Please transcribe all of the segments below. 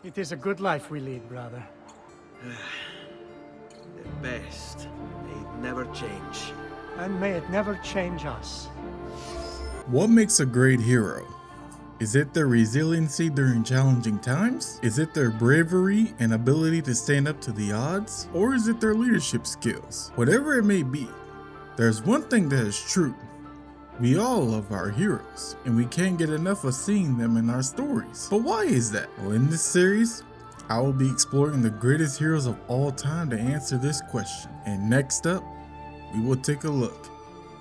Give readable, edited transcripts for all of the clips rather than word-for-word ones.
It is a good life we lead, brother. The best. May it never change. And may it never change us. What makes a great hero? Is it their resiliency during challenging times? Is it their bravery and ability to stand up to the odds? Or is it their leadership skills? Whatever it may be, there's one thing that is true. We all love our heroes, and we can't get enough of seeing them in our stories. But why is that? Well, in this series, I will be exploring the greatest heroes of all time to answer this question. And next up, we will take a look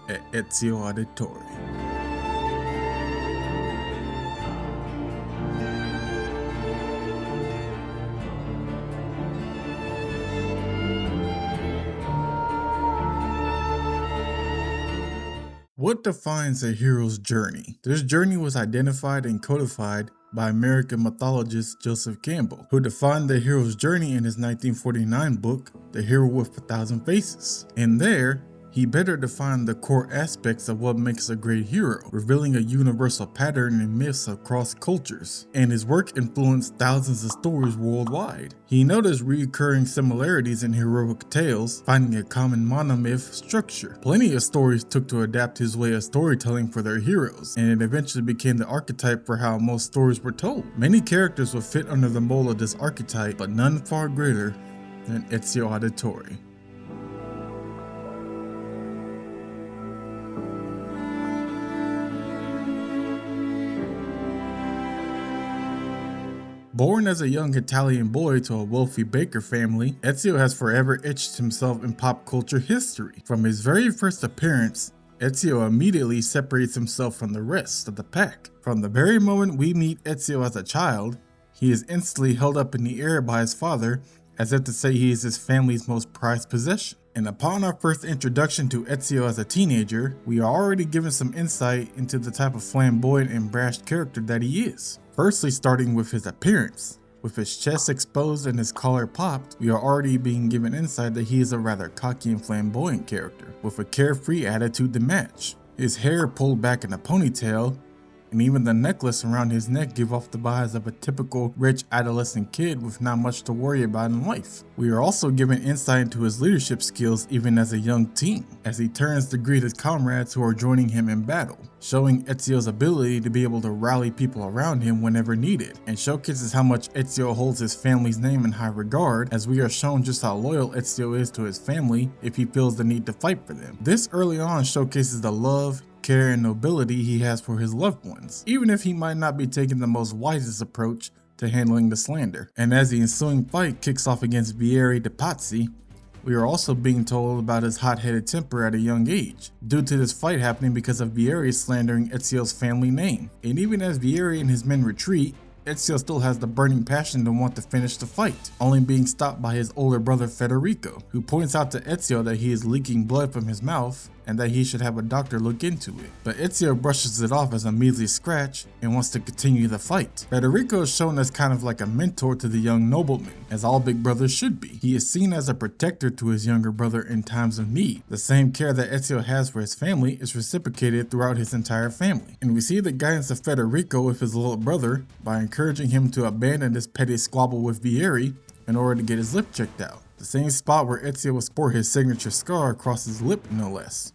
at Ezio Auditore. What defines a hero's journey? This journey was identified and codified by American mythologist Joseph Campbell, who defined the hero's journey in his 1949 book, The Hero with a Thousand Faces. In there, he better defined the core aspects of what makes a great hero, revealing a universal pattern in myths across cultures, and his work influenced thousands of stories worldwide. He noticed recurring similarities in heroic tales, finding a common monomyth structure. Plenty of stories took to adapt his way of storytelling for their heroes, and it eventually became the archetype for how most stories were told. Many characters would fit under the mold of this archetype, but none far greater than Ezio Auditore. Born as a young Italian boy to a wealthy baker family, Ezio has forever etched himself in pop culture history. From his very first appearance, Ezio immediately separates himself from the rest of the pack. From the very moment we meet Ezio as a child, he is instantly held up in the air by his father as if to say he is his family's most prized possession. And upon our first introduction to Ezio as a teenager, we are already given some insight into the type of flamboyant and brash character that he is. Firstly, starting with his appearance. With his chest exposed and his collar popped, we are already being given insight that he is a rather cocky and flamboyant character, with a carefree attitude to match. His hair pulled back in a ponytail, and even the necklace around his neck give off the vibes of a typical rich adolescent kid with not much to worry about in life. We are also given insight into his leadership skills even as a young teen, as he turns to greet his comrades who are joining him in battle, showing Ezio's ability to be able to rally people around him whenever needed, and showcases how much Ezio holds his family's name in high regard, as we are shown just how loyal Ezio is to his family if he feels the need to fight for them. This early on showcases the love, care, and nobility he has for his loved ones, even if he might not be taking the most wisest approach to handling the slander. And as the ensuing fight kicks off against Vieri de Pazzi, we are also being told about his hot-headed temper at a young age, due to this fight happening because of Vieri slandering Ezio's family name. And even as Vieri and his men retreat, Ezio still has the burning passion to want to finish the fight, only being stopped by his older brother Federico, who points out to Ezio that he is leaking blood from his mouth and that he should have a doctor look into it. But Ezio brushes it off as a measly scratch and wants to continue the fight. Federico is shown as kind of like a mentor to the young nobleman, as all big brothers should be. He is seen as a protector to his younger brother in times of need. The same care that Ezio has for his family is reciprocated throughout his entire family. And we see the guidance of Federico with his little brother by encouraging him to abandon this petty squabble with Vieri in order to get his lip checked out. The same spot where Ezio will sport his signature scar across his lip, no less.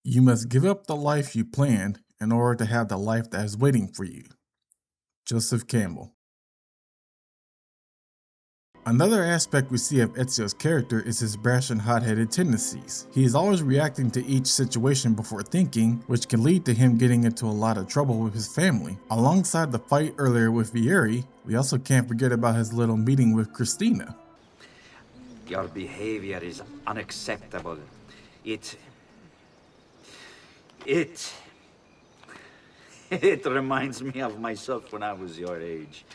You must give up the life you planned in order to have the life that is waiting for you. Joseph Campbell. Another aspect we see of Ezio's character is his brash and hot-headed tendencies. He is always reacting to each situation before thinking, which can lead to him getting into a lot of trouble with his family. Alongside the fight earlier with Vieri, we also can't forget about his little meeting with Christina. Your behavior is unacceptable. It reminds me of myself when I was your age.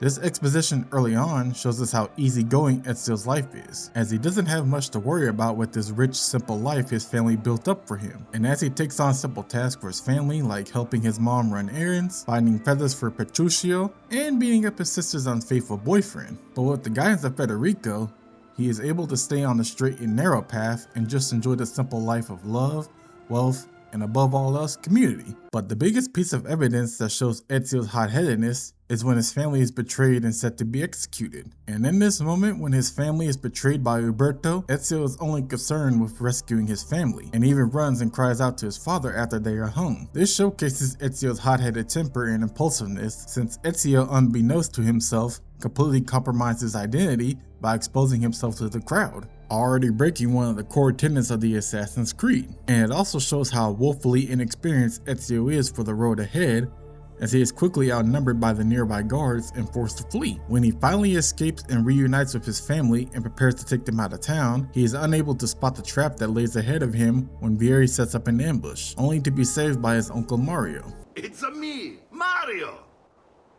This exposition early on shows us how easygoing Ezio's life is, as he doesn't have much to worry about with this rich, simple life his family built up for him. And as he takes on simple tasks for his family, like helping his mom run errands, finding feathers for Petruccio, and beating up his sister's unfaithful boyfriend. But with the guidance of Federico, he is able to stay on the straight and narrow path and just enjoy the simple life of love, wealth, and above all else, community. But the biggest piece of evidence that shows Ezio's hot-headedness is when his family is betrayed and set to be executed. And in this moment, when his family is betrayed by Uberto, Ezio is only concerned with rescuing his family, and even runs and cries out to his father after they are hung. This showcases Ezio's hot-headed temper and impulsiveness, since Ezio, unbeknownst to himself, completely compromised his identity by exposing himself to the crowd, already breaking one of the core tenets of the Assassin's Creed. And it also shows how woefully inexperienced Ezio is for the road ahead, as he is quickly outnumbered by the nearby guards and forced to flee. When he finally escapes and reunites with his family and prepares to take them out of town, he is unable to spot the trap that lays ahead of him when Vieri sets up an ambush, only to be saved by his Uncle Mario. It's a me, Mario!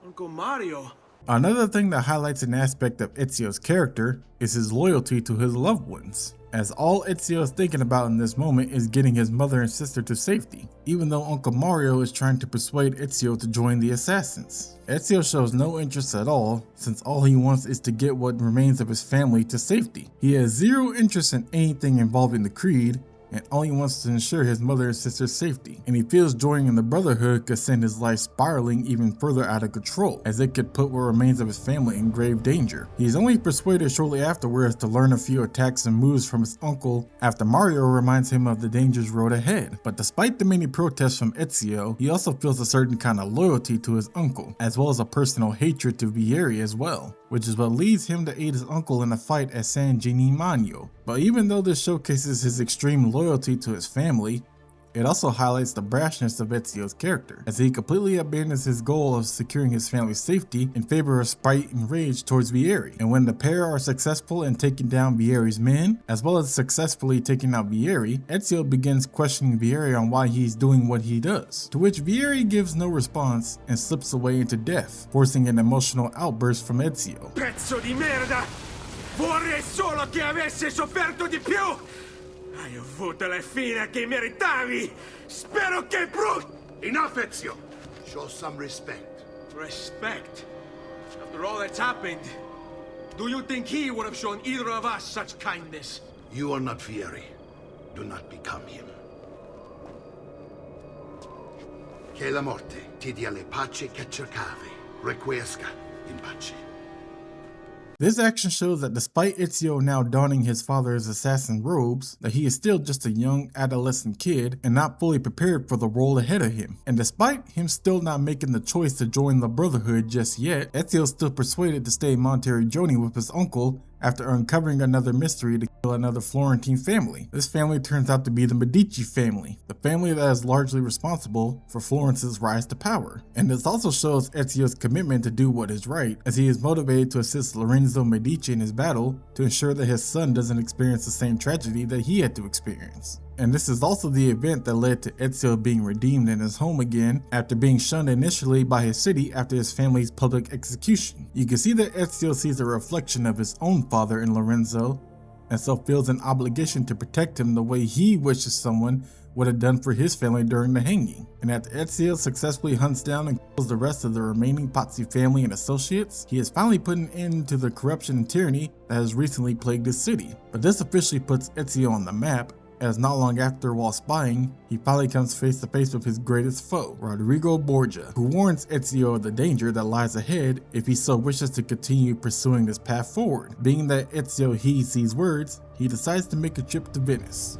Uncle Mario? Another thing that highlights an aspect of Ezio's character is his loyalty to his loved ones, as all Ezio is thinking about in this moment is getting his mother and sister to safety, even though Uncle Mario is trying to persuade Ezio to join the assassins. Ezio shows no interest at all, since all he wants is to get what remains of his family to safety. He has zero interest in anything involving the Creed, and only wants to ensure his mother and sister's safety, and he feels joining the Brotherhood could send his life spiraling even further out of control, as it could put what remains of his family in grave danger. He is only persuaded shortly afterwards to learn a few attacks and moves from his uncle after Mario reminds him of the dangerous road ahead. But despite the many protests from Ezio, he also feels a certain kind of loyalty to his uncle, as well as a personal hatred to Vieri as well, which is what leads him to aid his uncle in a fight at San Gimignano. But even though this showcases his extreme loyalty to his family, it also highlights the brashness of Ezio's character, as he completely abandons his goal of securing his family's safety in favor of spite and rage towards Vieri. And when the pair are successful in taking down Vieri's men, as well as successfully taking out Vieri, Ezio begins questioning Vieri on why he's doing what he does, to which Vieri gives no response and slips away into death, forcing an emotional outburst from Ezio. Pezzo di merda! Vorrei solo che avessi sofferto di più! Hai avuto la fine che meritavi! Spero che Enough, Ezio! Show some respect. Respect? After all that's happened, do you think he would have shown either of us such kindness? You are not Vieri. Do not become him. Che la morte ti dia le pace che cercavi. Requiesca in pace. This action shows that despite Ezio now donning his father's assassin robes, that he is still just a young adolescent kid and not fully prepared for the role ahead of him. And despite him still not making the choice to join the Brotherhood just yet, Ezio is still persuaded to stay in Monteriggioni with his uncle after uncovering another mystery to kill another Florentine family. This family turns out to be the Medici family, the family that is largely responsible for Florence's rise to power. And this also shows Ezio's commitment to do what is right, as he is motivated to assist Lorenzo Medici in his battle to ensure that his son doesn't experience the same tragedy that he had to experience. And this is also the event that led to Ezio being redeemed in his home again after being shunned initially by his city after his family's public execution. You can see that Ezio sees a reflection of his own father in Lorenzo, and so feels an obligation to protect him the way he wishes someone would have done for his family during the hanging. And after Ezio successfully hunts down and kills the rest of the remaining Pazzi family and associates, he has finally put an end to the corruption and tyranny that has recently plagued his city. But this officially puts Ezio on the map, as not long after, while spying, he finally comes face to face with his greatest foe, Rodrigo Borgia, who warns Ezio of the danger that lies ahead if he so wishes to continue pursuing this path forward. Being that Ezio heeds these words, he decides to make a trip to Venice.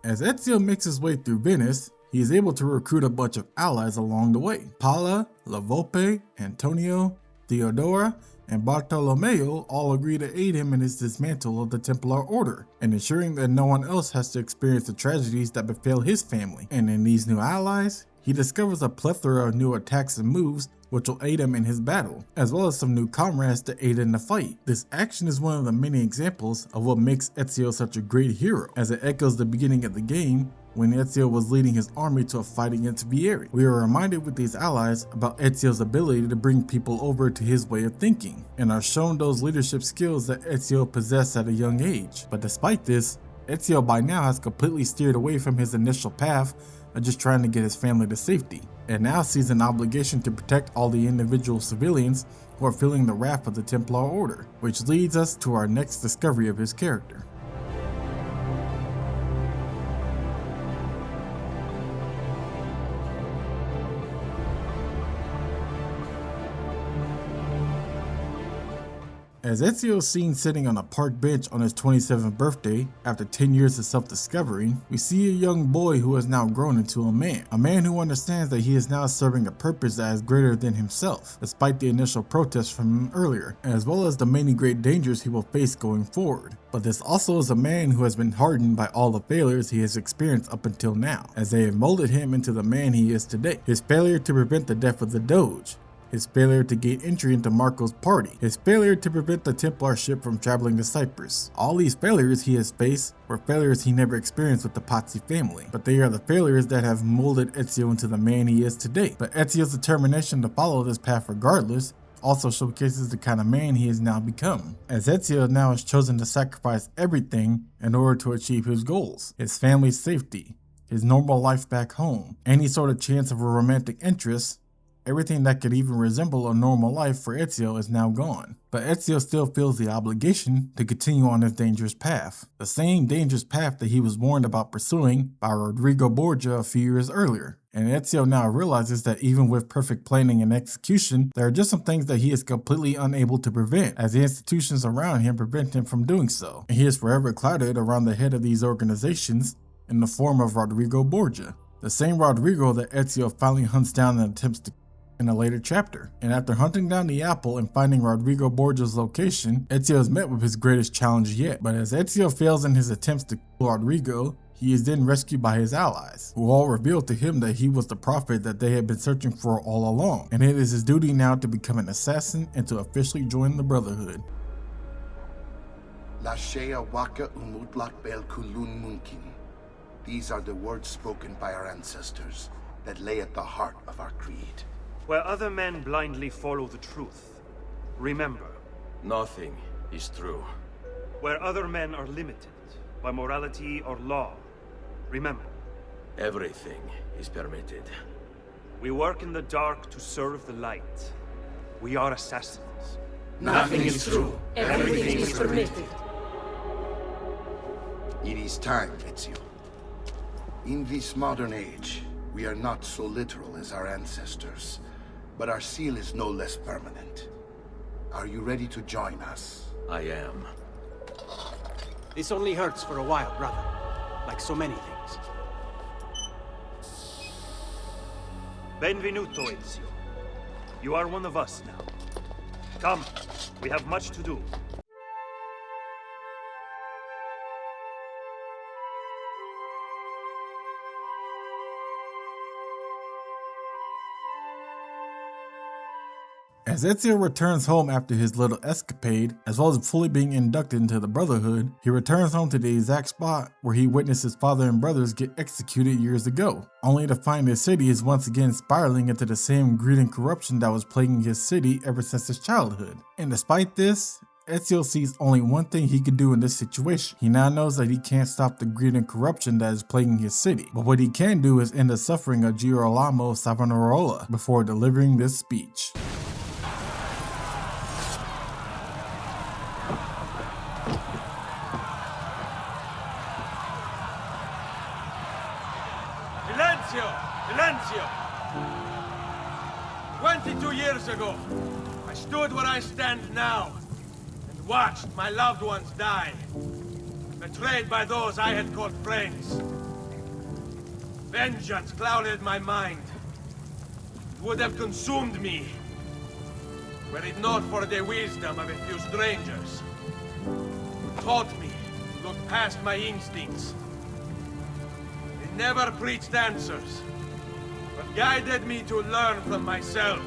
As Ezio makes his way through Venice, he is able to recruit a bunch of allies along the way. Palla, La Volpe, Antonio, Theodora, and Bartolomeo all agree to aid him in his dismantle of the Templar Order, and ensuring that no one else has to experience the tragedies that befell his family. And in these new allies, he discovers a plethora of new attacks and moves which will aid him in his battle, as well as some new comrades to aid in the fight. This action is one of the many examples of what makes Ezio such a great hero, as it echoes the beginning of the game when Ezio was leading his army to a fight against Vieri. We are reminded with these allies about Ezio's ability to bring people over to his way of thinking, and are shown those leadership skills that Ezio possessed at a young age. But despite this, Ezio by now has completely steered away from his initial path of just trying to get his family to safety, and now sees an obligation to protect all the individual civilians who are feeling the wrath of the Templar Order, which leads us to our next discovery of his character. As Ezio is seen sitting on a park bench on his 27th birthday, after 10 years of self-discovery, we see a young boy who has now grown into a man who understands that he is now serving a purpose that is greater than himself, despite the initial protests from him earlier, as well as the many great dangers he will face going forward. But this also is a man who has been hardened by all the failures he has experienced up until now, as they have molded him into the man he is today. His failure to prevent the death of the Doge, his failure to gain entry into Marco's party, his failure to prevent the Templar ship from traveling to Cyprus. All these failures he has faced were failures he never experienced with the Pazzi family, but they are the failures that have molded Ezio into the man he is today. But Ezio's determination to follow this path regardless also showcases the kind of man he has now become, as Ezio now has chosen to sacrifice everything in order to achieve his goals, his family's safety, his normal life back home, any sort of chance of a romantic interest. Everything that could even resemble a normal life for Ezio is now gone. But Ezio still feels the obligation to continue on his dangerous path. The same dangerous path that he was warned about pursuing by Rodrigo Borgia a few years earlier. And Ezio now realizes that even with perfect planning and execution, there are just some things that he is completely unable to prevent, as the institutions around him prevent him from doing so. And he is forever clouded around the head of these organizations in the form of Rodrigo Borgia. The same Rodrigo that Ezio finally hunts down and attempts to in a later chapter. And after hunting down the apple and finding Rodrigo Borgia's location, Ezio is met with his greatest challenge yet. But as Ezio fails in his attempts to kill Rodrigo, he is then rescued by his allies, who all reveal to him that he was the prophet that they had been searching for all along, and it is his duty now to become an assassin and to officially join the Brotherhood. Lashea waka umutlak bel kulun munkin. These are the words spoken by our ancestors that lay at the heart of our creed. Where other men blindly follow the truth, remember, nothing is true. where other men are limited by morality or law, remember, Everything is permitted. we work in the dark to serve the light. We are assassins. Nothing is true. Everything is permitted. It is time, Ezio. In this modern age, we are not so literal as our ancestors, but our seal is no less permanent. Are you ready to join us? I am. This only hurts for a while, brother. Like so many things. Benvenuto, Ezio. You are one of us now. Come, we have much to do. As Ezio returns home after his little escapade, as well as fully being inducted into the Brotherhood, he returns home to the exact spot where he witnessed his father and brothers get executed years ago, only to find his city is once again spiraling into the same greed and corruption that was plaguing his city ever since his childhood. And despite this, Ezio sees only one thing he can do in this situation. He now knows that he can't stop the greed and corruption that is plaguing his city, but what he can do is end the suffering of Girolamo Savonarola before delivering this speech. Silenzio! 22 years ago, I stood where I stand now and watched my loved ones die, betrayed by those I had called friends. Vengeance clouded my mind. It would have consumed me, were it not for the wisdom of a few strangers who taught me to look past my instincts. They never preached answers, but guided me to learn from myself.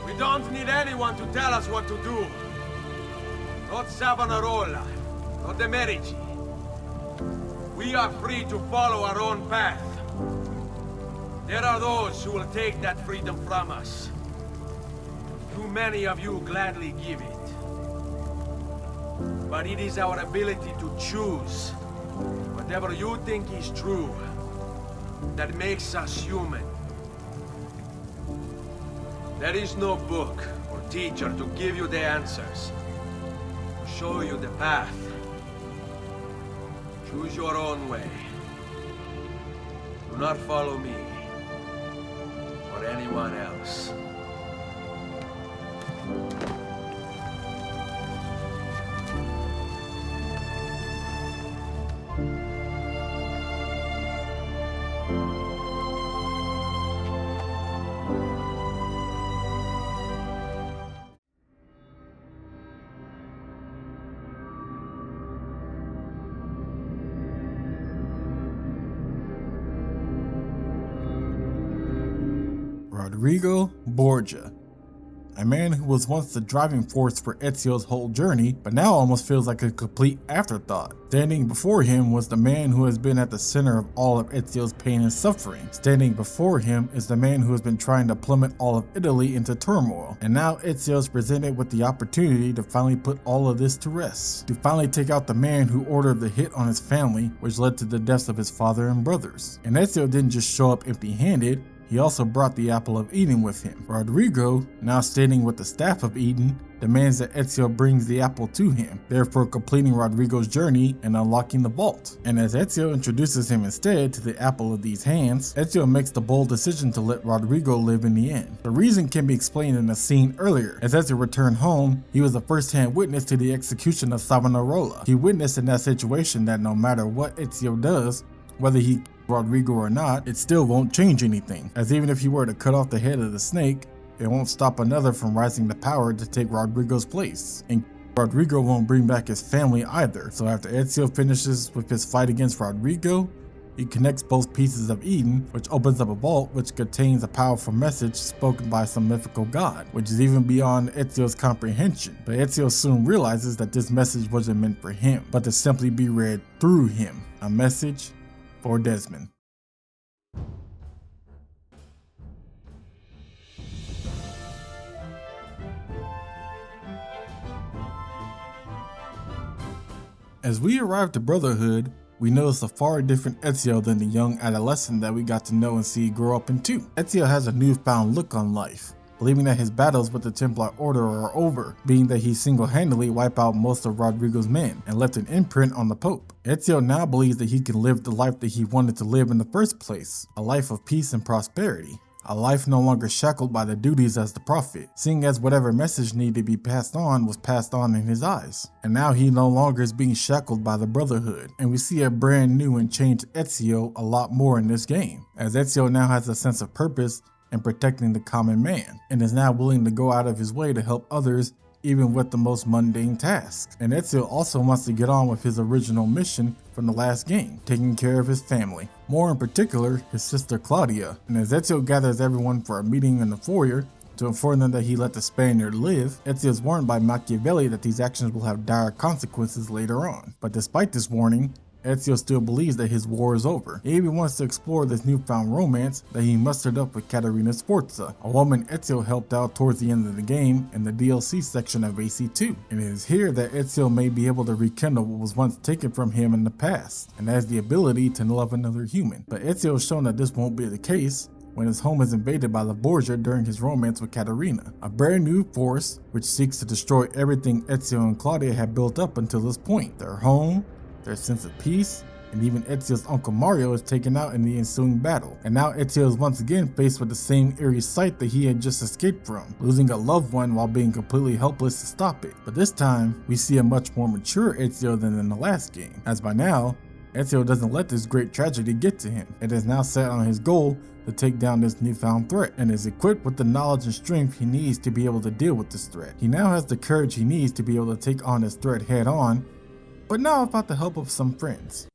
We don't need anyone to tell us what to do. Not Savonarola, not the Medici. We are free to follow our own path. There are those who will take that freedom from us. Too many of you gladly give it. But it is our ability to choose whatever you think is true that makes us human. There is no book or teacher to give you the answers, to show you the path. Choose your own way. Do not follow me or anyone else. Rodrigo Borgia, a man who was once the driving force for Ezio's whole journey, but now almost feels like a complete afterthought. Standing before him was the man who has been at the center of all of Ezio's pain and suffering. Standing before him is the man who has been trying to plummet all of Italy into turmoil. And now Ezio is presented with the opportunity to finally put all of this to rest. To finally take out the man who ordered the hit on his family, which led to the deaths of his father and brothers. And Ezio didn't just show up empty-handed, he also brought the Apple of Eden with him. Rodrigo, now standing with the Staff of Eden, demands that Ezio brings the apple to him, therefore completing Rodrigo's journey and unlocking the vault. And as Ezio introduces him instead to the apple of these hands, Ezio makes the bold decision to let Rodrigo live in the end. The reason can be explained in a scene earlier. As Ezio returned home, he was a first-hand witness to the execution of Savonarola. He witnessed in that situation that no matter what Ezio does, whether he Rodrigo or not, it still won't change anything, as even if he were to cut off the head of the snake, it won't stop another from rising to power to take Rodrigo's place. And Rodrigo won't bring back his family either. So after Ezio finishes with his fight against Rodrigo, he connects both pieces of Eden, which opens up a vault which contains a powerful message spoken by some mythical god, which is even beyond Ezio's comprehension. But Ezio soon realizes that this message wasn't meant for him, but to simply be read through him. A message for Desmond. As we arrive to Brotherhood, we notice a far different Ezio than the young adolescent that we got to know and see grow up into. Ezio has a newfound look on life, believing that his battles with the Templar Order are over, being that he single-handedly wiped out most of Rodrigo's men and left an imprint on the Pope. Ezio now believes that he can live the life that he wanted to live in the first place, a life of peace and prosperity. A life no longer shackled by the duties as the prophet, seeing as whatever message needed to be passed on was passed on in his eyes. And now he no longer is being shackled by the Brotherhood, and we see a brand new and changed Ezio a lot more in this game, as Ezio now has a sense of purpose in protecting the common man, and is now willing to go out of his way to help others even with the most mundane tasks. And Ezio also wants to get on with his original mission from the last game, taking care of his family. More in particular, his sister Claudia. And as Ezio gathers everyone for a meeting in the foyer to inform them that he let the Spaniard live, Ezio is warned by Machiavelli that these actions will have dire consequences later on. But despite this warning, Ezio still believes that his war is over. He even wants to explore this newfound romance that he mustered up with Caterina Sforza, a woman Ezio helped out towards the end of the game in the DLC section of AC2. And it is here that Ezio may be able to rekindle what was once taken from him in the past, and has the ability to love another human. But Ezio has shown that this won't be the case when his home is invaded by the Borgia during his romance with Caterina, a brand new force which seeks to destroy everything Ezio and Claudia had built up until this point. Their home, their sense of peace, and even Ezio's Uncle Mario is taken out in the ensuing battle. And now Ezio is once again faced with the same eerie sight that he had just escaped from, losing a loved one while being completely helpless to stop it. But this time, we see a much more mature Ezio than in the last game, as by now, Ezio doesn't let this great tragedy get to him, and is now set on his goal to take down this newfound threat, and is equipped with the knowledge and strength he needs to be able to deal with this threat. He now has the courage he needs to be able to take on this threat head on, but now without the help of some friends.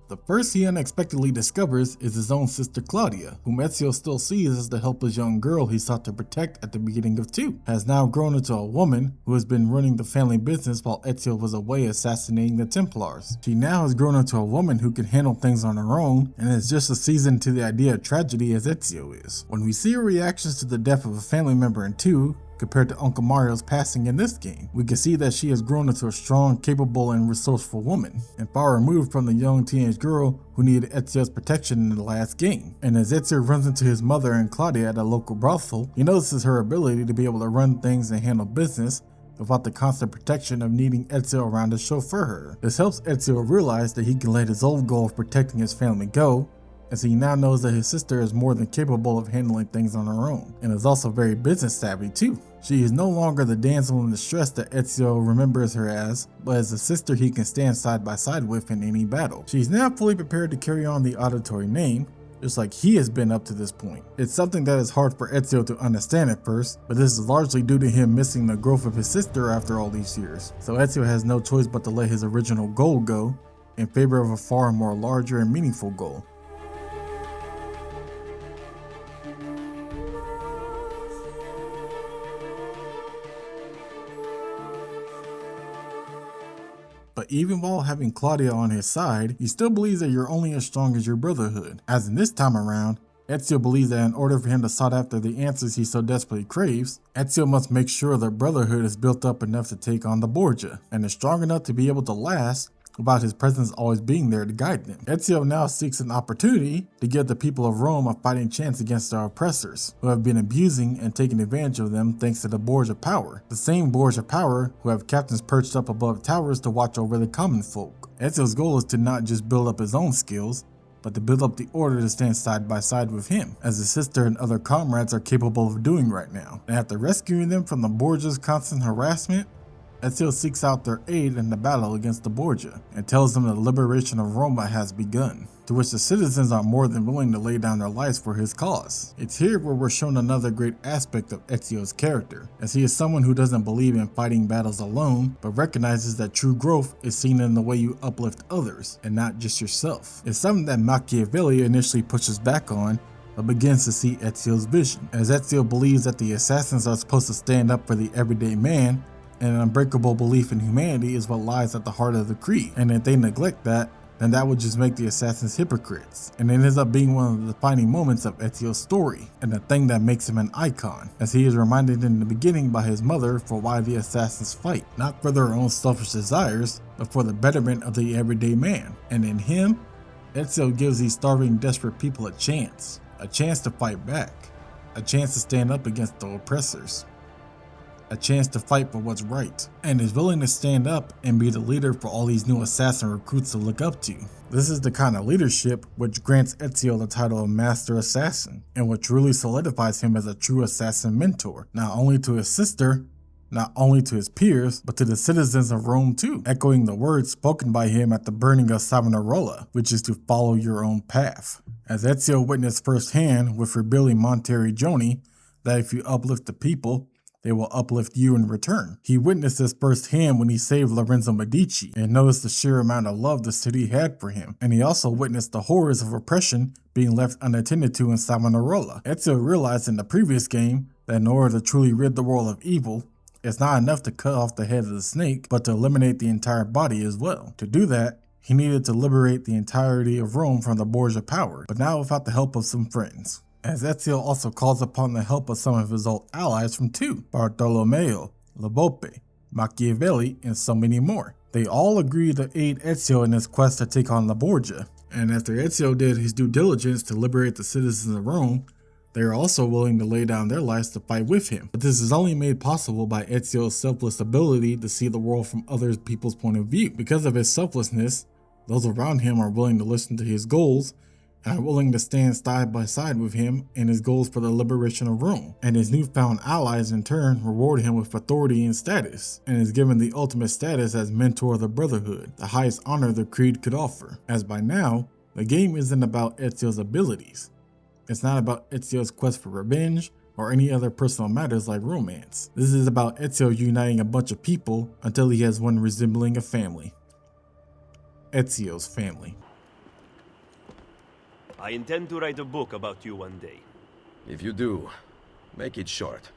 The first he unexpectedly discovers is his own sister Claudia, whom Ezio still sees as the helpless young girl he sought to protect at the beginning of 2, has now grown into a woman who has been running the family business while Ezio was away assassinating the Templars. She now has grown into a woman who can handle things on her own and is just as seasoned to the idea of tragedy as Ezio is. When we see her reactions to the death of a family member in 2, compared to Uncle Mario's passing in this game, we can see that she has grown into a strong, capable, and resourceful woman, and far removed from the young teenage girl who needed Ezio's protection in the last game. And as Ezio runs into his mother and Claudia at a local brothel, he notices her ability to be able to run things and handle business without the constant protection of needing Ezio around to chauffeur her. This helps Ezio realize that he can let his old goal of protecting his family go, as he now knows that his sister is more than capable of handling things on her own, and is also very business savvy too. She is no longer the damsel in distress that Ezio remembers her as, but as a sister he can stand side by side with in any battle. She is now fully prepared to carry on the auditory name, just like he has been up to this point. It's something that is hard for Ezio to understand at first, but this is largely due to him missing the growth of his sister after all these years. So Ezio has no choice but to let his original goal go, in favor of a far more larger and meaningful goal. But even while having Claudia on his side, he still believes that you're only as strong as your brotherhood. As in this time around, Ezio believes that in order for him to sought after the answers he so desperately craves, Ezio must make sure the brotherhood is built up enough to take on the Borgia, and is strong enough to be able to last without his presence always being there to guide them. Ezio now seeks an opportunity to give the people of Rome a fighting chance against their oppressors, who have been abusing and taking advantage of them thanks to the Borgia power. The same Borgia power who have captains perched up above towers to watch over the common folk. Ezio's goal is to not just build up his own skills, but to build up the order to stand side by side with him, as his sister and other comrades are capable of doing right now. And after rescuing them from the Borgia's constant harassment, Ezio seeks out their aid in the battle against the Borgia, and tells them the liberation of Roma has begun, to which the citizens are more than willing to lay down their lives for his cause. It's here where we're shown another great aspect of Ezio's character, as he is someone who doesn't believe in fighting battles alone, but recognizes that true growth is seen in the way you uplift others, and not just yourself. It's something that Machiavelli initially pushes back on, but begins to see Ezio's vision, as Ezio believes that the assassins are supposed to stand up for the everyday man, and an unbreakable belief in humanity is what lies at the heart of the creed, and if they neglect that, then that would just make the assassins hypocrites, and it ends up being one of the defining moments of Ezio's story, and the thing that makes him an icon, as he is reminded in the beginning by his mother for why the assassins fight, not for their own selfish desires, but for the betterment of the everyday man. And in him, Ezio gives these starving, desperate people a chance to fight back, a chance to stand up against the oppressors, a chance to fight for what's right, and is willing to stand up and be the leader for all these new assassin recruits to look up to. This is the kind of leadership which grants Ezio the title of Master Assassin, and what truly solidifies him as a true assassin mentor, not only to his sister, not only to his peers, but to the citizens of Rome too, echoing the words spoken by him at the burning of Savonarola, which is to follow your own path. As Ezio witnessed firsthand with Rebelli Monteriggioni, that if you uplift the people, they will uplift you in return. He witnessed this firsthand when he saved Lorenzo Medici, and noticed the sheer amount of love the city had for him. And he also witnessed the horrors of oppression being left unattended to in Savonarola. Ezio realized in the previous game that in order to truly rid the world of evil, it's not enough to cut off the head of the snake, but to eliminate the entire body as well. To do that, he needed to liberate the entirety of Rome from the Borgia power, but now without the help of some friends. As Ezio also calls upon the help of some of his old allies from two, Bartolomeo, Labope, Machiavelli, and so many more. They all agree to aid Ezio in his quest to take on the Borgia, and after Ezio did his due diligence to liberate the citizens of Rome, they are also willing to lay down their lives to fight with him. But this is only made possible by Ezio's selfless ability to see the world from other people's point of view. Because of his selflessness, those around him are willing to listen to his goals, and are willing to stand side by side with him in his goals for the liberation of Rome. And his newfound allies in turn reward him with authority and status, and is given the ultimate status as mentor of the Brotherhood, the highest honor the creed could offer. As by now, the game isn't about Ezio's abilities. It's not about Ezio's quest for revenge or any other personal matters like romance. This is about Ezio uniting a bunch of people until he has one resembling a family. Ezio's family. I intend to write a book about you one day. If you do, make it short.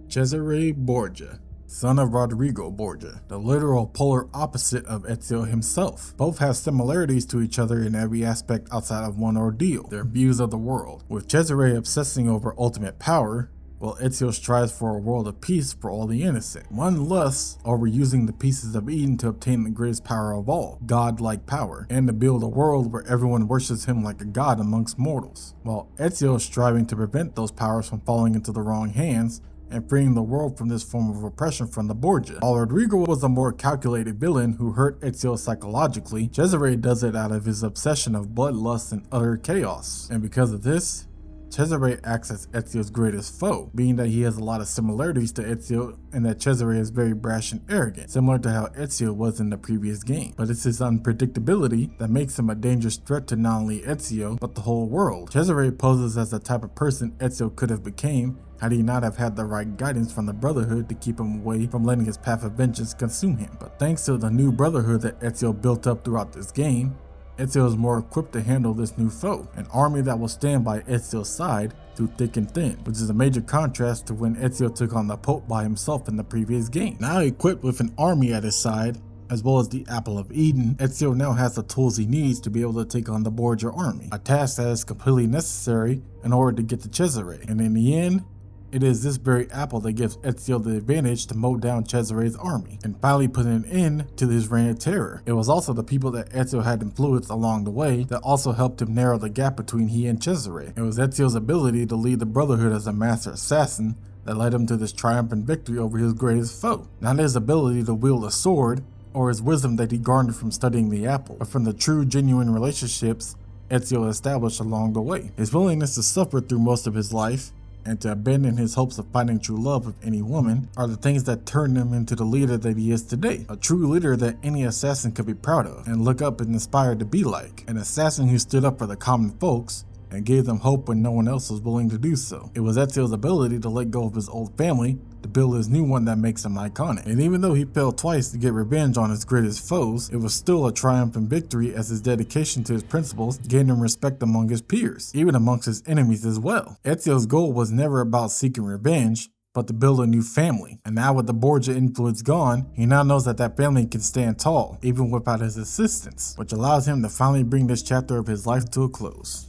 Cesare Borgia, son of Rodrigo Borgia, the literal polar opposite of Ezio himself. Both have similarities to each other in every aspect outside of one ordeal, their views of the world, with Cesare obsessing over ultimate power, while Ezio strives for a world of peace for all the innocent. One lusts over using the pieces of Eden to obtain the greatest power of all, god-like power, and to build a world where everyone worships him like a god amongst mortals, while Ezio is striving to prevent those powers from falling into the wrong hands and freeing the world from this form of oppression from the Borgia. While Rodrigo was a more calculated villain who hurt Ezio psychologically, Cesare does it out of his obsession of bloodlust and utter chaos. And because of this, Cesare acts as Ezio's greatest foe, being that he has a lot of similarities to Ezio and that Cesare is very brash and arrogant, similar to how Ezio was in the previous game. But it's his unpredictability that makes him a dangerous threat to not only Ezio, but the whole world. Cesare poses as the type of person Ezio could have became had he not have had the right guidance from the Brotherhood to keep him away from letting his path of vengeance consume him. But thanks to the new Brotherhood that Ezio built up throughout this game, Ezio is more equipped to handle this new foe, an army that will stand by Ezio's side through thick and thin, which is a major contrast to when Ezio took on the Pope by himself in the previous game. Now equipped with an army at his side, as well as the Apple of Eden, Ezio now has the tools he needs to be able to take on the Borgia army, a task that is completely necessary in order to get to Cesare. And in the end, it is this very apple that gives Ezio the advantage to mow down Cesare's army, and finally put an end to his reign of terror. It was also the people that Ezio had influenced along the way that also helped him narrow the gap between he and Cesare. It was Ezio's ability to lead the Brotherhood as a master assassin that led him to this triumphant victory over his greatest foe. Not his ability to wield a sword, or his wisdom that he garnered from studying the apple, but from the true, genuine relationships Ezio established along the way. His willingness to suffer through most of his life, and to abandon his hopes of finding true love with any woman, are the things that turned him into the leader that he is today. A true leader that any assassin could be proud of and look up and aspire to be like. An assassin who stood up for the common folks and gave them hope when no one else was willing to do so. It was Ezio's ability to let go of his old family to build his new one that makes him iconic. And even though he failed twice to get revenge on his greatest foes, it was still a triumphant victory, as his dedication to his principles gained him respect among his peers, even amongst his enemies as well. Ezio's goal was never about seeking revenge, but to build a new family. And now with the Borgia influence gone, he now knows that that family can stand tall, even without his assistance, which allows him to finally bring this chapter of his life to a close.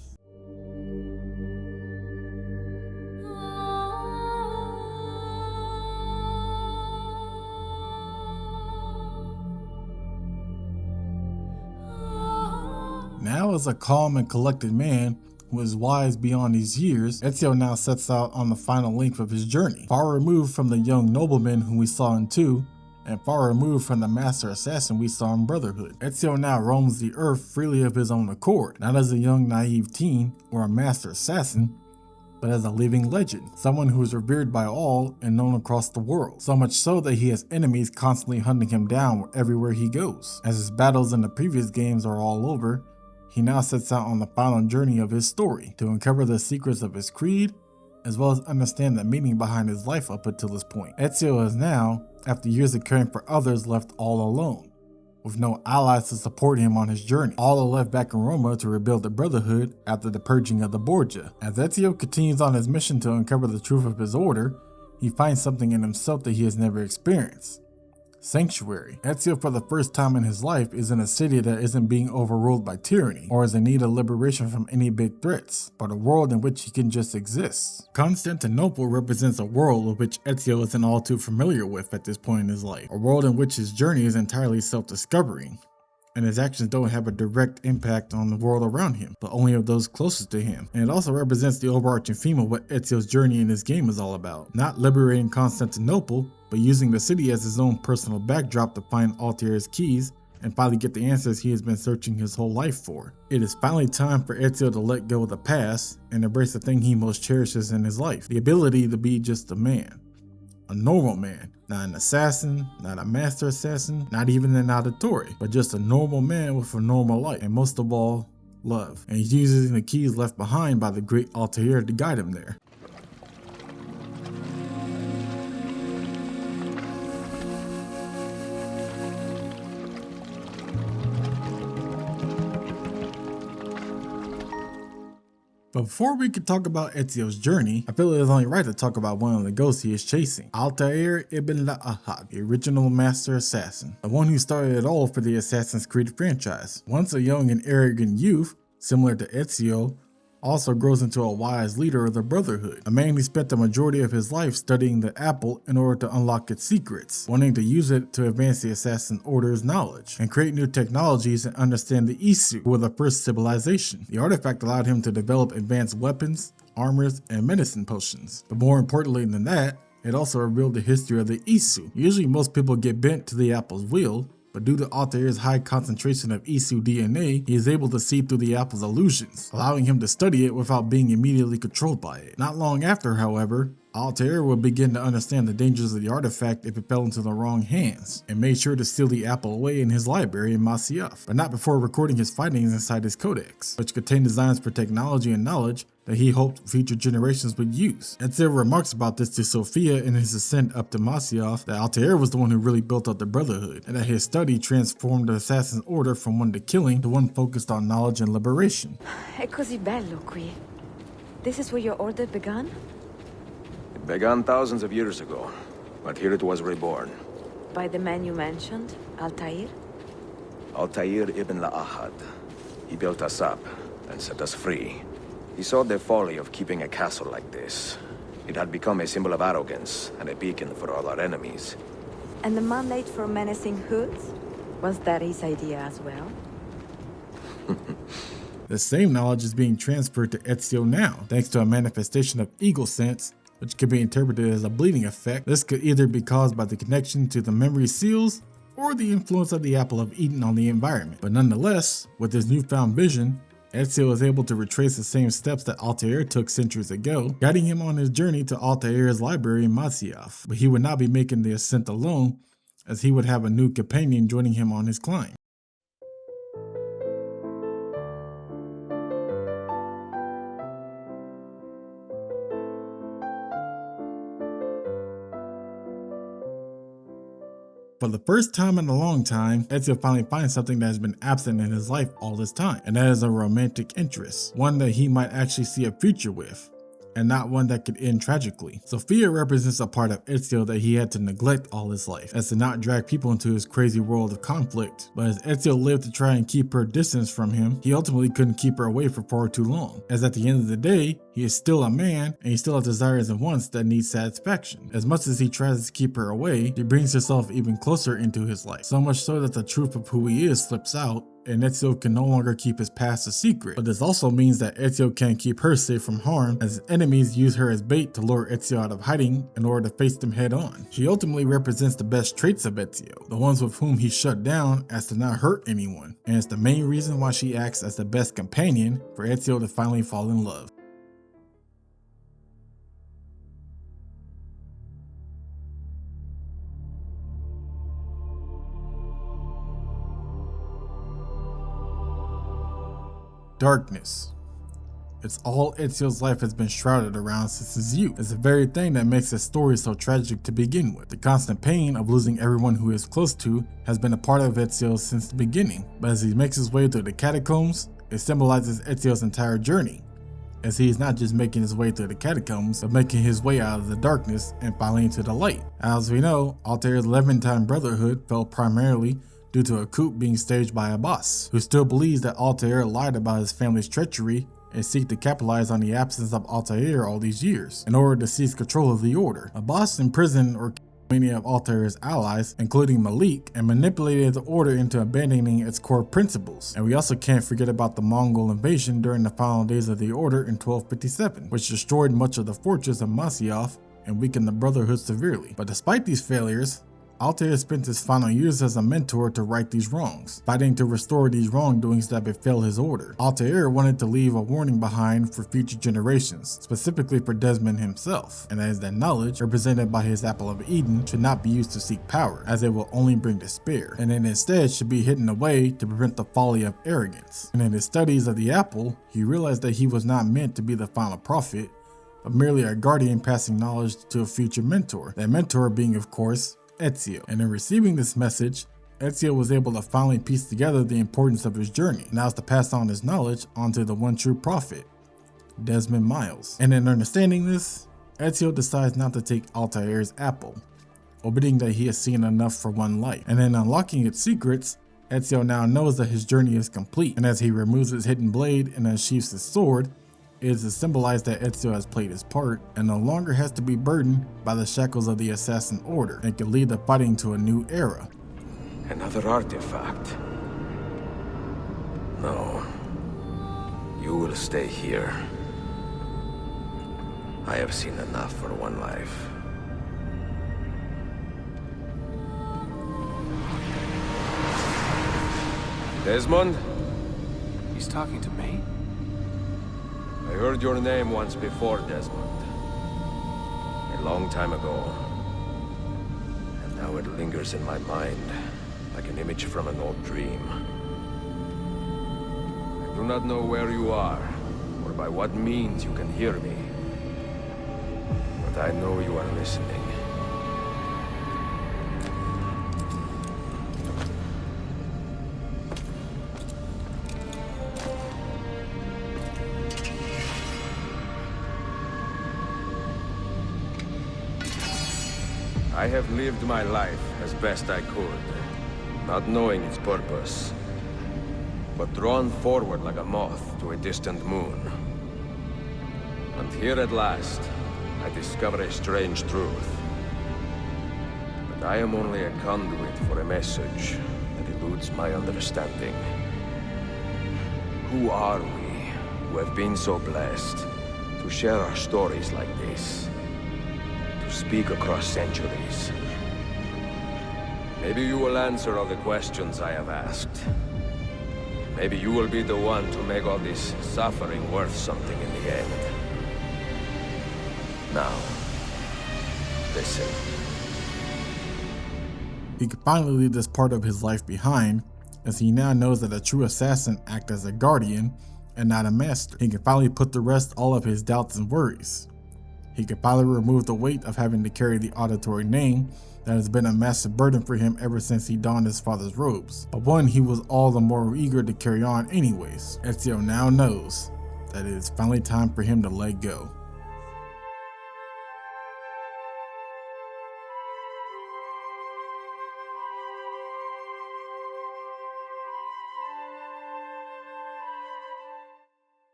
Now as a calm and collected man who is wise beyond his years, Ezio now sets out on the final length of his journey, far removed from the young nobleman whom we saw in 2, and far removed from the master assassin we saw in Brotherhood. Ezio now roams the earth freely of his own accord, not as a young naive teen or a master assassin, but as a living legend, someone who is revered by all and known across the world, so much so that he has enemies constantly hunting him down everywhere he goes. As his battles in the previous games are all over, he now sets out on the final journey of his story to uncover the secrets of his creed, as well as understand the meaning behind his life up until this point. Ezio is now, after years of caring for others, left all alone, with no allies to support him on his journey. All are left back in Roma to rebuild the Brotherhood after the purging of the Borgia. As Ezio continues on his mission to uncover the truth of his order, he finds something in himself that he has never experienced. Sanctuary. Ezio, for the first time in his life, is in a city that isn't being overruled by tyranny, or is in need of liberation from any big threats, but a world in which he can just exist. Constantinople represents a world with which Ezio isn't all too familiar with at this point in his life, a world in which his journey is entirely self-discovery, and his actions don't have a direct impact on the world around him, but only of those closest to him. And it also represents the overarching theme of what Ezio's journey in this game is all about. Not liberating Constantinople, but using the city as his own personal backdrop to find Altaïr's keys and finally get the answers he has been searching his whole life for. It is finally time for Ezio to let go of the past and embrace the thing he most cherishes in his life, the ability to be just a man. A normal man, not an assassin, not a master assassin, not even an auditore, but just a normal man with a normal life, and most of all, love, and he's using the keys left behind by the great Altaïr to guide him there. But before we could talk about Ezio's journey, I feel it is only right to talk about one of the ghosts he is chasing, Altaïr ibn al-Ahad, the original master assassin, the one who started it all for the Assassin's Creed franchise. Once a young and arrogant youth, similar to Ezio, also grows into a wise leader of the Brotherhood, a man who spent the majority of his life studying the apple in order to unlock its secrets, wanting to use it to advance the Assassin Order's knowledge, and create new technologies and understand the Isu, who were the first civilization. The artifact allowed him to develop advanced weapons, armors, and medicine potions. But more importantly than that, it also revealed the history of the Isu. Usually most people get bent to the apple's wheel, but due to Altaïr's high concentration of Isu DNA, he is able to see through the apple's illusions, allowing him to study it without being immediately controlled by it. Not long after, however, Altaïr would begin to understand the dangers of the artifact if it fell into the wrong hands, and made sure to steal the apple away in his library in Masyaf, but not before recording his findings inside his codex, which contained designs for technology and knowledge that he hoped future generations would use. Ezio remarks about this to Sophia in his ascent up to Masyaf, that Altaïr was the one who really built up the Brotherhood, and that his study transformed the Assassin's Order from one to killing to one focused on knowledge and liberation. È così bello qui. This is where your order began? It began thousands of years ago, but here it was reborn. By the man you mentioned, Altaïr? Altaïr ibn al-Ahad. He built us up and set us free. He saw the folly of keeping a castle like this. It had become a symbol of arrogance and a beacon for all our enemies. And the mandate for menacing hoods? Was that his idea as well? The same knowledge is being transferred to Ezio now, thanks to a manifestation of eagle sense, which could be interpreted as a bleeding effect. This could either be caused by the connection to the memory seals or the influence of the Apple of Eden on the environment. But nonetheless, with his newfound vision, Ezio is able to retrace the same steps that Altaïr took centuries ago, guiding him on his journey to Altaïr's library in Masyaf. But he would not be making the ascent alone, as he would have a new companion joining him on his climb. For the first time in a long time, Ezio finally finds something that has been absent in his life all this time, and that is a romantic interest, one that he might actually see a future with, and not one that could end tragically. Sophia represents a part of Ezio that he had to neglect all his life, as to not drag people into his crazy world of conflict. But as Ezio lived to try and keep her distance from him, he ultimately couldn't keep her away for far too long, as at the end of the day, he is still a man, and he still has desires and wants that need satisfaction. As much as he tries to keep her away, she brings herself even closer into his life, so much so that the truth of who he is slips out, and Ezio can no longer keep his past a secret. But this also means that Ezio can't keep her safe from harm, as his enemies use her as bait to lure Ezio out of hiding in order to face them head on. She ultimately represents the best traits of Ezio, the ones with whom he shut down as to not hurt anyone, and it's the main reason why she acts as the best companion for Ezio to finally fall in love. Darkness. It's all Ezio's life has been shrouded around since his youth. It's the very thing that makes his story so tragic to begin with. The constant pain of losing everyone who he is close to has been a part of Ezio since the beginning, but as he makes his way through the catacombs, it symbolizes Ezio's entire journey, as he is not just making his way through the catacombs, but making his way out of the darkness and finally into the light. As we know, Altair's Levantine Brotherhood fell primarily due to a coup being staged by a boss, who still believes that Altair lied about his family's treachery and seek to capitalize on the absence of Altair all these years, in order to seize control of the order. A boss imprisoned or killed many of Altair's allies, including Malik, and manipulated the order into abandoning its core principles. And we also can't forget about the Mongol invasion during the final days of the order in 1257, which destroyed much of the fortress of Masyaf and weakened the Brotherhood severely. But despite these failures, Altaïr spent his final years as a mentor to right these wrongs, fighting to restore these wrongdoings that befell his order. Altaïr wanted to leave a warning behind for future generations, specifically for Desmond himself, and as that knowledge, represented by his Apple of Eden, should not be used to seek power, as it will only bring despair, and it instead should be hidden away to prevent the folly of arrogance. And in his studies of the apple, he realized that he was not meant to be the final prophet, but merely a guardian passing knowledge to a future mentor, that mentor being, of course, Ezio. And in receiving this message, Ezio was able to finally piece together the importance of his journey, and now is to pass on his knowledge onto the one true prophet, Desmond Miles. And in understanding this, Ezio decides not to take Altair's apple, admitting that he has seen enough for one life. And in unlocking its secrets, Ezio now knows that his journey is complete, and as he removes his hidden blade and unsheaths his sword, it is to symbolize that Ezio has played his part and no longer has to be burdened by the shackles of the Assassin Order and can lead the fighting to a new era. Another artifact. No. You will stay here. I have seen enough for one life. Desmond? He's talking to me? I heard your name once before, Desmond. A long time ago. And now it lingers in my mind, like an image from an old dream. I do not know where you are, or by what means you can hear me. But I know you are listening. I have lived my life as best I could, not knowing its purpose, but drawn forward like a moth to a distant moon. And here at last, I discover a strange truth. But I am only a conduit for a message that eludes my understanding. Who are we, who have been so blessed, to share our stories like this? Speak across centuries. Maybe you will answer all the questions I have asked. Maybe you will be the one to make all this suffering worth something in the end. Now, listen. He could finally leave this part of his life behind, as he now knows that a true assassin acts as a guardian and not a master. He can finally put to rest all of his doubts and worries. He could finally remove the weight of having to carry the auditory name that has been a massive burden for him ever since he donned his father's robes, but one he was all the more eager to carry on anyways. Ezio now knows that it is finally time for him to let go.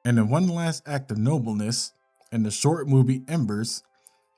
And in one last act of nobleness, in the short movie Embers,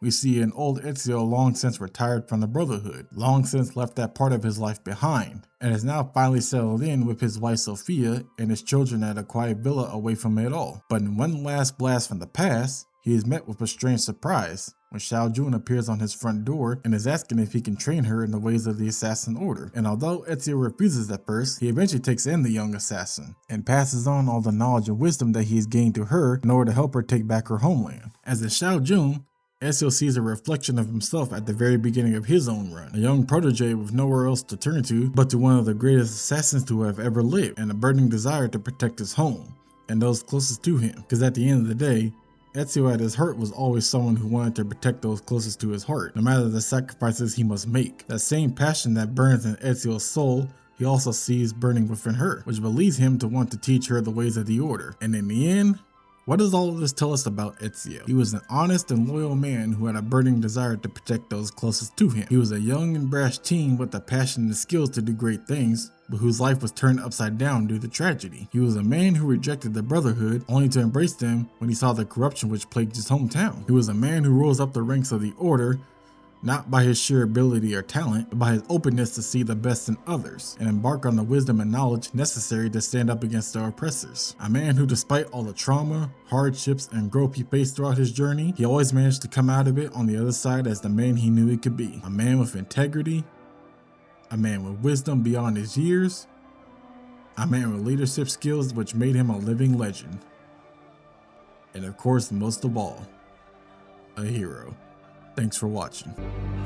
we see an old Ezio long since retired from the Brotherhood, long since left that part of his life behind, and is now finally settled in with his wife Sophia and his children at a quiet villa away from it all. But in one last blast from the past, he is met with a strange surprise when Xiao Jun appears on his front door and is asking if he can train her in the ways of the Assassin Order. And although Ezio refuses at first, he eventually takes in the young assassin and passes on all the knowledge and wisdom that he has gained to her in order to help her take back her homeland. As in Xiao Jun, Ezio sees a reflection of himself at the very beginning of his own run, a young protege with nowhere else to turn to but to one of the greatest assassins to have ever lived, and a burning desire to protect his home and those closest to him, because at the end of the day, Ezio at his heart was always someone who wanted to protect those closest to his heart, no matter the sacrifices he must make. That same passion that burns in Ezio's soul, he also sees burning within her, which leads him to want to teach her the ways of the Order. And in the end, what does all of this tell us about Ezio? He was an honest and loyal man who had a burning desire to protect those closest to him. He was a young and brash teen with the passion and skills to do great things, but whose life was turned upside down due to tragedy. He was a man who rejected the Brotherhood, only to embrace them when he saw the corruption which plagued his hometown. He was a man who rose up the ranks of the Order, not by his sheer ability or talent, but by his openness to see the best in others, and embark on the wisdom and knowledge necessary to stand up against the oppressors. A man who, despite all the trauma, hardships, and growth he faced throughout his journey, he always managed to come out of it on the other side as the man he knew he could be. A man with integrity, a man with wisdom beyond his years, a man with leadership skills which made him a living legend, and of course, most of all, a hero. Thanks for watching.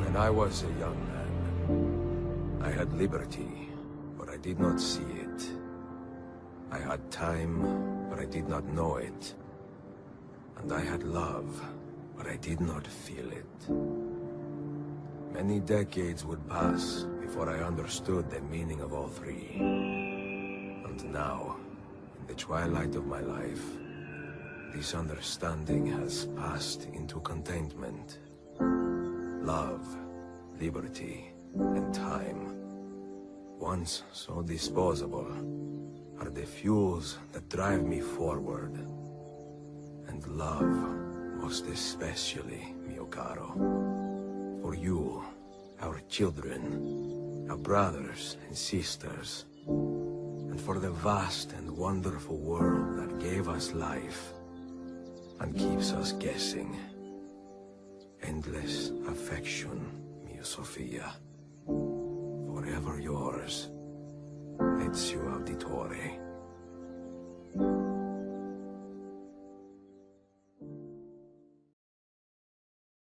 When I was a young man, I had liberty, but I did not see it. I had time, but I did not know it. And I had love, but I did not feel it. Many decades would pass before I understood the meaning of all three. And now, in the twilight of my life, this understanding has passed into contentment. Love, liberty, and time, once so disposable, are the fuels that drive me forward. And love, most especially, mio caro. For you, our children, our brothers and sisters, and for the vast and wonderful world that gave us life and keeps us guessing. Endless affection, mia Sofia. Forever yours, Ezio Auditore.